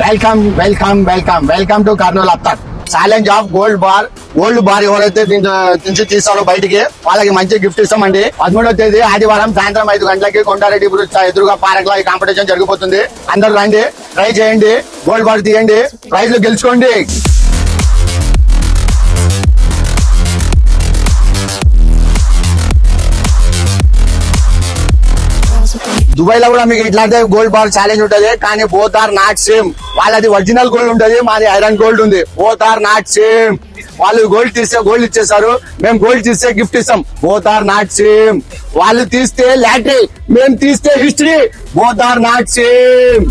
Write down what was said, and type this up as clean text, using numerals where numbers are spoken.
Welcome to Kurnool Aptak. Challenge of gold bar ఎవరైతే నుంచి తీస్తారో బయటికి వాళ్ళకి మంచి గిఫ్ట్ ఇస్తామండి. 13వ తేదీ ఆదివారం సాయంత్రం 5 గంటలకి కొండారెడ్డి బ్రిడ్జ్ ఎదురుగా పార్క్ లో ఈ కాంపిటీషన్ జరగబోతుంది. అందరూ రండి, ట్రై చేయండి, గోల్డ్ బార్ తీయండి, ప్రైజ్లు గెలుచుకోండి. దుబాయ్ లో కూడా మీకు ఇట్లాంటి గోల్డ్ బార్ ఛాలెంజ్ ఉంటది, కానీ బోత్ ఆర్ నాట్ సేమ్. వాళ్ళది ఒరిజినల్ గోల్డ్ ఉంటది, మాది ఐరన్ గోల్డ్ ఉంది. Both are not same. వాళ్ళు గోల్డ్ తీస్తే గోల్డ్ ఇచ్చేస్తారు, మేము గోల్డ్ తీస్తే గిఫ్ట్ ఇస్తాం. Both are not same. వాళ్ళు తీస్తే లాటరీ, మేము తీస్తే history. Both are not same.